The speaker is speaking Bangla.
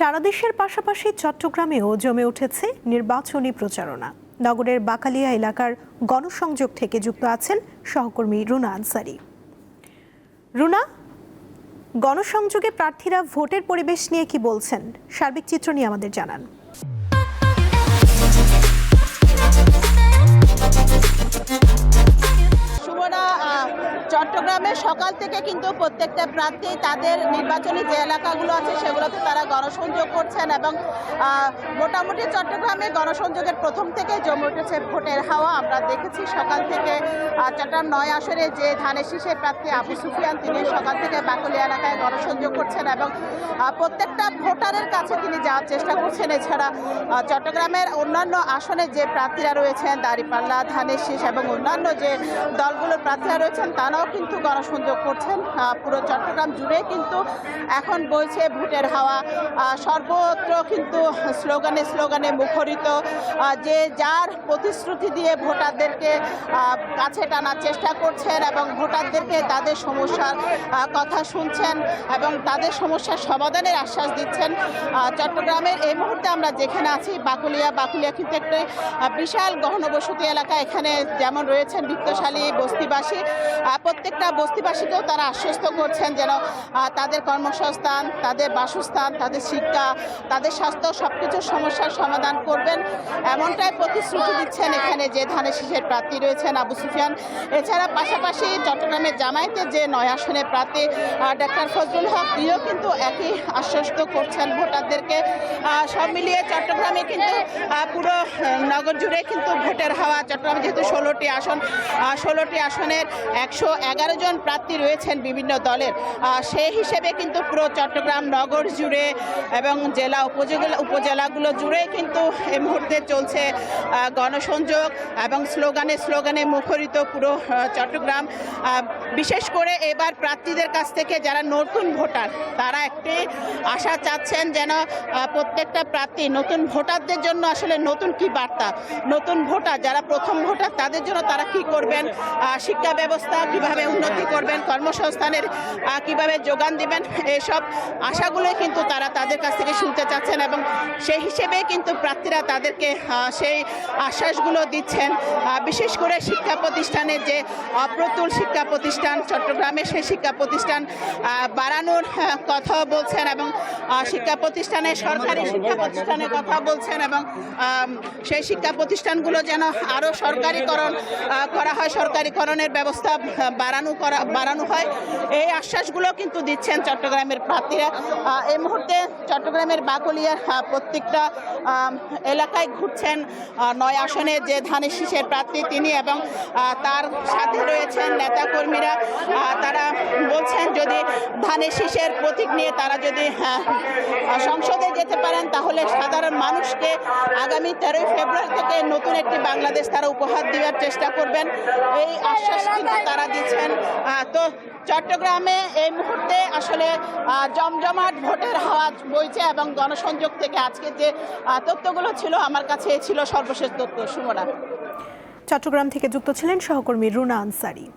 সারা দেশের পাশাপাশি চট্টগ্রামেও জমে উঠেছে নির্বাচনী প্রচারণা। নগরের বাকালিয়া এলাকার গণসংযোগ থেকে যুক্ত আছেন সহকর্মী রুনা আনসারি। রুনা, গণসংযোগে প্রার্থীরা ভোটের পরিবেশ নিয়ে কি বলছেন, সার্বিক চিত্র নিয়ে আমাদের জানান। চট্টগ্রামে সকাল থেকে কিন্তু প্রত্যেকটা প্রার্থী তাদের নির্বাচনী যে এলাকাগুলো আছে সেগুলোতে তারা গণসংযোগ করছেন এবং মোটামুটি চট্টগ্রামে গণসংযোগের প্রথম থেকে জমে উঠেছে ভোটের হাওয়া। আমরা দেখেছি সকাল থেকে চট্টগ্রাম ৯ আসরে যে ধানের শীষের প্রার্থী আবু সুফিয়ান তিনি সকাল থেকে বাকলিয়া এলাকায় গণসংযোগ করছেন এবং প্রত্যেকটা ভোটারের কাছে তিনি যাওয়ার চেষ্টা করছেন। এছাড়া চট্টগ্রামের অন্যান্য আসনে যে প্রার্থীরা রয়েছেন দাঁড়িপাল্লা, ধানের শীষ এবং অন্যান্য যে দলগুলোর প্রার্থীরা রয়েছেন তারাও কিন্তু গণসংযোগ করছেন। পুরো চট্টগ্রাম জুড়ে কিন্তু এখন বইছে ভোটের হাওয়া। সর্বত্র কিন্তু স্লোগানে স্লোগানে মুখরিত, যে যার প্রতিশ্রুতি দিয়ে ভোটারদেরকে কাছে টানার চেষ্টা করছেন এবং ভোটারদেরকে তাদের সমস্যার কথা শুনছেন এবং তাদের সমস্যার সমাধানের আশ্বাস দিচ্ছেন। চট্টগ্রামের এই মুহূর্তে আমরা যেখানে আছি বাকলিয়া কিন্তু একটি বিশাল গহনবসতি এলাকা। এখানে যেমন রয়েছেন বৃত্তশালী বস্তিবাসী, প্রত্যেকটা বস্তিবাসীকেও তারা আশ্বস্ত করছেন যেন তাদের কর্মসংস্থান, তাদের বাসস্থান, তাদের শিক্ষা, তাদের স্বাস্থ্য সবকিছুর সমস্যার সমাধান করবেন, এমনটাই প্রতিশ্রুতি দিচ্ছেন এখানে যে ধানের শীষের প্রার্থী রয়েছেন আবু সুফিয়ান। এছাড়া পাশাপাশি চট্টগ্রামের জামায়াতের যে ৯ আসনের প্রার্থী ডাক্তার ফজলুল হক তিনিও কিন্তু একই আশ্বস্ত করছেন ভোটারদেরকে। সব মিলিয়ে চট্টগ্রামে কিন্তু পুরো নগর জুড়ে কিন্তু ভোটের হাওয়া। চট্টগ্রামে যেহেতু 16টি আসনের 111 জন প্রার্থী রয়েছেন বিভিন্ন দলের, সেই হিসেবে কিন্তু পুরো চট্টগ্রাম নগর জুড়ে এবং জেলা উপজেলাগুলো জুড়ে কিন্তু এই মুহূর্তে চলছে গণসংযোগ এবং স্লোগানে মুখরিত পুরো চট্টগ্রাম। বিশেষ করে এবার প্রার্থীদের কাছ থেকে যারা নতুন ভোটার তারা একটি আশা চাচ্ছেন যেন প্রত্যেকটা প্রার্থী নতুন ভোটারদের জন্য আসলে নতুন কি বার্তা, নতুন ভোটার যারা প্রথম ভোটার তাদের জন্য তারা কি করবেন, শিক্ষা ব্যবস্থা কিভাবে উন্নতি করবেন, কর্মসংস্থানের কিভাবে যোগান দিবেন, এসব আশাগুলোই কিন্তু তারা তাদের কাছ থেকে শুনতে চাচ্ছেন এবং সেই হিসেবে কিন্তু প্রার্থীরা তাদেরকে সেই আশ্বাসগুলো দিচ্ছেন। বিশেষ করে শিক্ষা প্রতিষ্ঠানের যে অপ্রতুল শিক্ষা প্রতিষ্ঠান চট্টগ্রামে, সেই শিক্ষা প্রতিষ্ঠান বাড়ানোর কথা বলছেন এবং শিক্ষা প্রতিষ্ঠানে সরকারি শিক্ষা প্রতিষ্ঠানের কথা বলছেন এবং সেই শিক্ষা প্রতিষ্ঠানগুলো যেন আরও সরকারিকরণ করা হয়, সরকারিকরণের ব্যবস্থা বাড়ানো হয়, এই আশ্বাসগুলো কিন্তু দিচ্ছেন চট্টগ্রামের প্রার্থীরা। এই মুহূর্তে চট্টগ্রামের বাকলিয়ার প্রত্যেকটা এলাকায় ঘুরছেন ৯ আসনে যে ধানের শীষের প্রার্থী তিনি এবং তার সাথে রয়েছেন নেতাকর্মীরা। তারা বলছেন যদি ধানের শীষের প্রতীক নিয়ে তারা যদি সংসদে যেতে পারেন তাহলে সাধারণ মানুষকে আগামী 13 ফেব্রুয়ারি থেকে নতুন একটি বাংলাদেশ তারা উপহার দেওয়ার চেষ্টা করবেন, এই আশ্বাস কিন্তু তারা দিচ্ছেন। তো চট্টগ্রামে এই মুহূর্তে আসলে জমজমাট ভোটের হাওয়া বইছে এবং গণসংযোগ থেকে আজকে যে তথ্যগুলো ছিল আমার কাছে ছিল সর্বশেষ তথ্য। সুমনা, চট্টগ্রাম থেকে যুক্ত ছিলেন সহকর্মী রুনা আনসারি।